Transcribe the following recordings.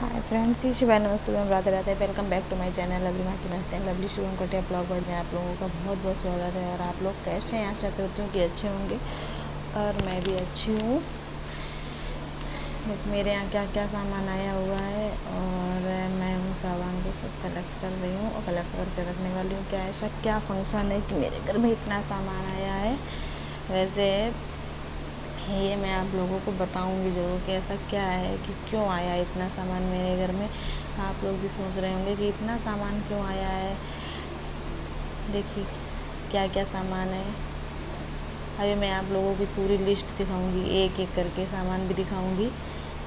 Hi friends, ये शिवानी नमस्ते में Radhe Radhe. Welcome back to my channel lovely माँ की नाश्ते एंड लवली शिवम कटिया ब्लॉग वर्ड में आप लोगों का बहुत बहुत स्वागत है। और आप लोग कैसे हैं? आशा करती हूँ कि अच्छे होंगे और मैं भी अच्छी हूँ। मेरे यहाँ क्या क्या सामान आया हुआ है और मैं उन सामान को सब कलेक्ट कर रही हूँ और कलेक्ट करके रखने वाली हूँ। क्या ऐसा क्या फंक्शन है कि मेरे घर में इतना सामान आया है? वैसे ये मैं आप लोगों को बताऊंगी ज़रूर कि ऐसा क्या है कि क्यों आया इतना सामान मेरे घर में। आप लोग भी सोच रहे होंगे कि इतना सामान क्यों आया है। देखिए क्या क्या सामान है। अभी मैं आप लोगों की पूरी लिस्ट दिखाऊंगी, एक एक करके सामान भी दिखाऊंगी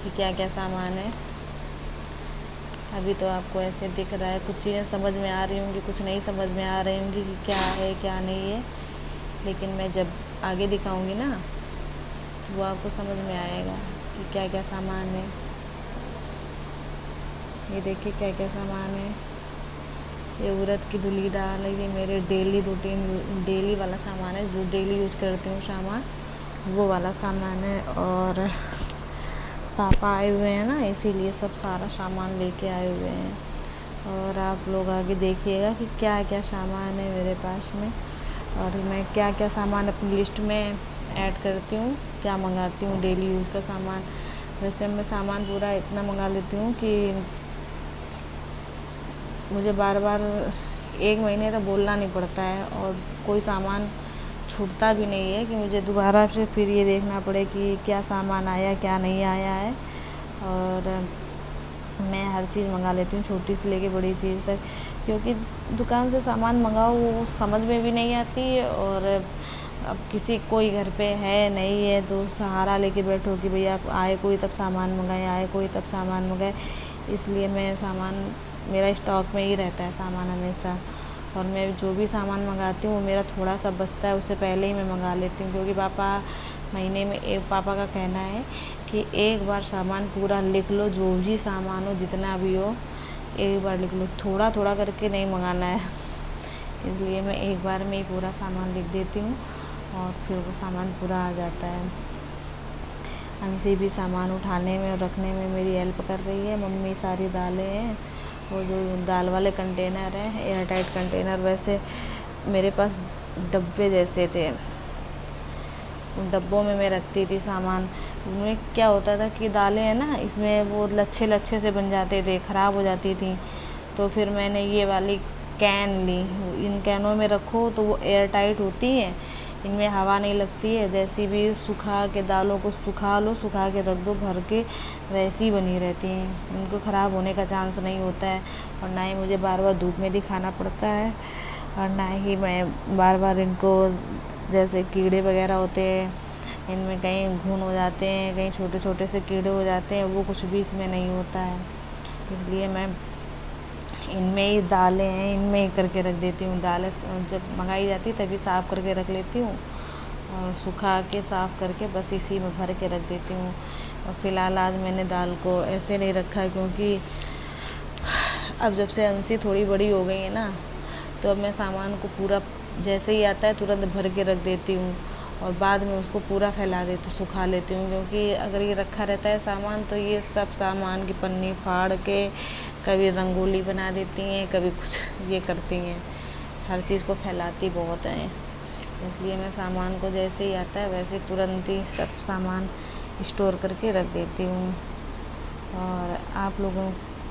कि क्या क्या सामान है। अभी तो आपको ऐसे दिख रहा है, कुछ चीज़ें समझ में आ रही होंगी, कुछ नहीं समझ में आ रही होंगी कि क्या है क्या नहीं है, लेकिन मैं जब आगे दिखाऊंगी ना वो आपको समझ में आएगा कि क्या क्या सामान है। ये देखिए क्या क्या सामान है। ये उड़द की धुली दाल है, ये मेरे डेली रूटीन डेली वाला सामान है, जो डेली यूज करती हूँ सामान, वो वाला सामान है। और पापा आए हुए हैं ना, इसीलिए सब सारा सामान लेके आए हुए हैं। और आप लोग आगे देखिएगा कि क्या क्या सामान है मेरे पास में और मैं क्या क्या सामान अपनी लिस्ट में ऐड करती हूँ, क्या मंगाती हूँ डेली यूज़ का सामान। वैसे मैं सामान पूरा इतना मंगा लेती हूँ कि मुझे बार बार एक महीने तक बोलना नहीं पड़ता है और कोई सामान छूटता भी नहीं है कि मुझे दोबारा से फिर ये देखना पड़े कि क्या सामान आया क्या नहीं आया है। और मैं हर चीज़ मंगा लेती हूँ, छोटी से लेके बड़ी चीज़ तक, क्योंकि दुकान से सामान मंगाओ वो समझ में भी नहीं आती है। और अब किसी कोई घर पे है नहीं है तो सहारा लेके बैठो कि भैया आए कोई तब सामान मंगाए, आए कोई तब सामान मंगाए। इसलिए मैं सामान मेरा स्टॉक में ही रहता है सामान हमेशा। और मैं जो भी सामान मंगाती हूँ वो मेरा थोड़ा सा बचता है, उससे पहले ही मैं मंगा लेती हूँ, क्योंकि पापा महीने में एक पापा का कहना है कि एक बार सामान पूरा लिख लो, जो भी सामान हो जितना भी हो एक बार लिख लो, थोड़ा थोड़ा करके नहीं मंगाना है। इसलिए मैं एक बार में ही पूरा सामान लिख देती हूँ और फिर वो सामान पूरा आ जाता है। हमसे भी सामान उठाने में और रखने में मेरी हेल्प कर रही है मम्मी। सारी दालें हैं, वो जो दाल वाले कंटेनर हैं एयर टाइट कंटेनर, वैसे मेरे पास डब्बे जैसे थे, उन डब्बों में मैं रखती थी सामान। उनमें क्या होता था कि दालें हैं ना, इसमें वो लच्छे लच्छे से बन जाते थे, ख़राब हो जाती थी। तो फिर मैंने ये वाली कैन ली। इन कैनों में रखो तो वो एयर टाइट होती हैं, इनमें हवा नहीं लगती है। जैसी भी सुखा के दालों को सुखा लो, सुखा के रख दो भर के, वैसी बनी रहती हैं, उनको ख़राब होने का चांस नहीं होता है। और ना ही मुझे बार बार धूप में दिखाना पड़ता है और ना ही मैं बार बार इनको, जैसे कीड़े वगैरह होते हैं इनमें, कहीं घुन हो जाते हैं, कहीं छोटे छोटे से कीड़े हो जाते हैं, वो कुछ भी इसमें नहीं होता है। इसलिए मैं इनमें ही दालें हैं इनमें ही करके रख देती हूँ। दालें जब मंगाई जाती तभी साफ़ करके रख लेती हूँ और सुखा के साफ़ करके बस इसी में भर के रख देती हूँ। और फ़िलहाल आज मैंने दाल को ऐसे नहीं रखा, क्योंकि अब जब से अंशी थोड़ी बड़ी हो गई है ना, तो अब मैं सामान को पूरा जैसे ही आता है तुरंत भर के रख देती हूँ और बाद में उसको पूरा फैला देती हूँ, सुखा लेती हूँ। क्योंकि अगर ये रखा रहता है सामान तो ये सब सामान की पन्नी फाड़ के कभी रंगोली बना देती हैं, कभी कुछ ये करती हैं, हर चीज़ को फैलाती बहुत हैं। इसलिए मैं सामान को जैसे ही आता है वैसे तुरंत ही सब सामान स्टोर करके रख देती हूँ। और आप लोगों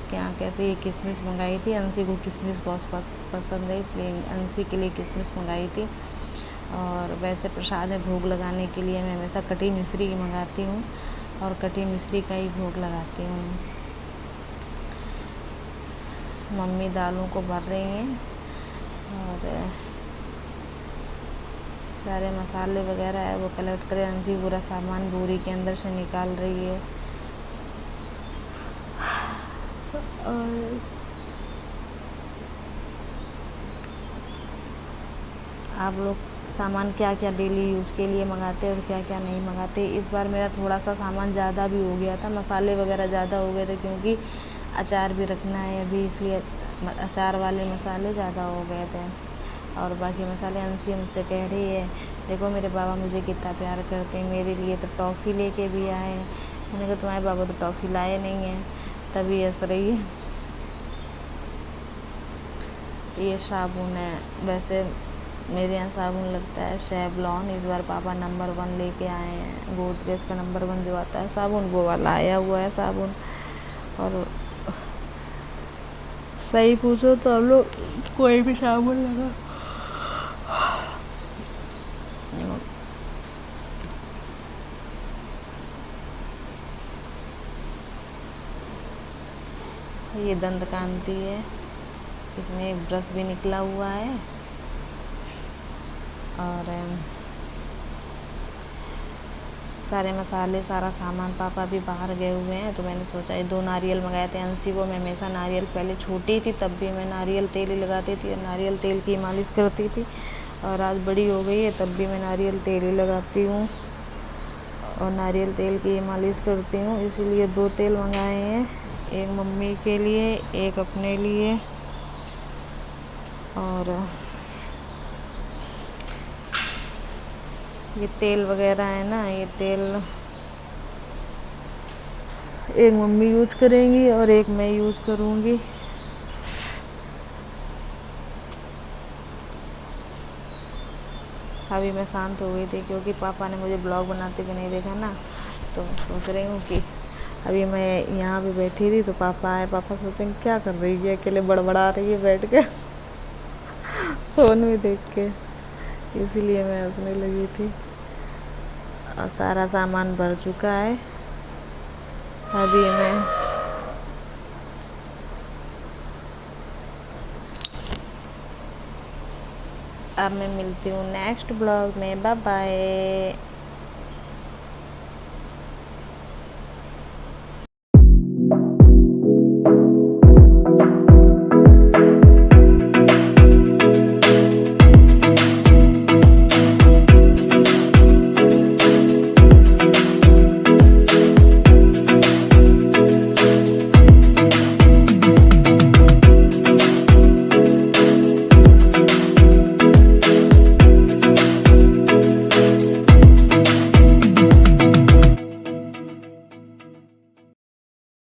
के यहाँ कैसे? ये किशमिश मंगाई थी, अंशी को किशमिश बहुत पसंद है, इसलिए अंशी के लिए किशमिश मंगाई थी। और वैसे प्रसाद में भोग लगाने के लिए मैं हमेशा कटी मिश्री की मंगाती हूँ और कटी मिश्री का ही भोग लगाती हूँ। मम्मी दालों को भर रही हैं और सारे मसाले वगैरह है वो कलेक्ट करे। अंशी पूरा सामान बोरी के अंदर से निकाल रही है। और आप लोग सामान क्या क्या डेली यूज के लिए मंगाते और क्या क्या नहीं मंगाते? इस बार मेरा थोड़ा सा सामान ज़्यादा भी हो गया था, मसाले वगैरह ज़्यादा हो गए थे, क्योंकि अचार भी रखना है अभी, इसलिए अचार वाले मसाले ज़्यादा हो गए थे। और बाकी मसाले अंशी मुझसे कह रही है देखो मेरे बाबा मुझे कितना प्यार करते हैं, मेरे लिए तो टॉफ़ी लेके भी आए हैं। मैंने कहा तुम्हारे बाबा तो टॉफ़ी लाए नहीं हैं। तभी हंस रही है। ये साबुन है, वैसे मेरे यहाँ साबुन लगता है शेवलॉन। इस बार पापा नंबर 1 लेके आए हैं, गोदरेज का नंबर 1 जो आता है साबुन, वो वाला आया हुआ है साबुन। और सही पूछो तो हम लोग कोई भी साबुन लगा, ये दंत कांति है, इसमें एक ब्रश भी निकला हुआ है। और सारे मसाले, सारा सामान, पापा भी बाहर गए हुए हैं तो मैंने सोचा ये 2 नारियल मंगाए थे। अंशी को मैं हमेशा नारियल, पहले छोटी थी तब भी मैं नारियल तेल ही लगाती थी और नारियल तेल की मालिश करती थी, और आज बड़ी हो गई है तब भी मैं नारियल तेल ही लगाती हूँ और नारियल तेल की मालिश करती हूँ। इसीलिए 2 तेल मंगाए हैं, एक मम्मी के लिए, एक अपने लिए। और ये तेल वगैरह है ना, ये तेल एक मम्मी यूज करेंगी और एक मैं यूज करूँगी। अभी मैं शांत हो गई थी क्योंकि पापा ने मुझे ब्लॉग बनाते भी नहीं देखा ना, तो मैं सोच रही हूँ कि अभी मैं यहाँ पे बैठी थी तो पापा आए, पापा सोचेंगे क्या कर रही है, अकेले बड़बड़ा रही है बैठ के फ़ोन में देख के, इसीलिए मैं हंसने लगी थी। और सारा सामान भर चुका है। अभी अब मैं मिलती हूँ नेक्स्ट ब्लॉग में। Bye bye.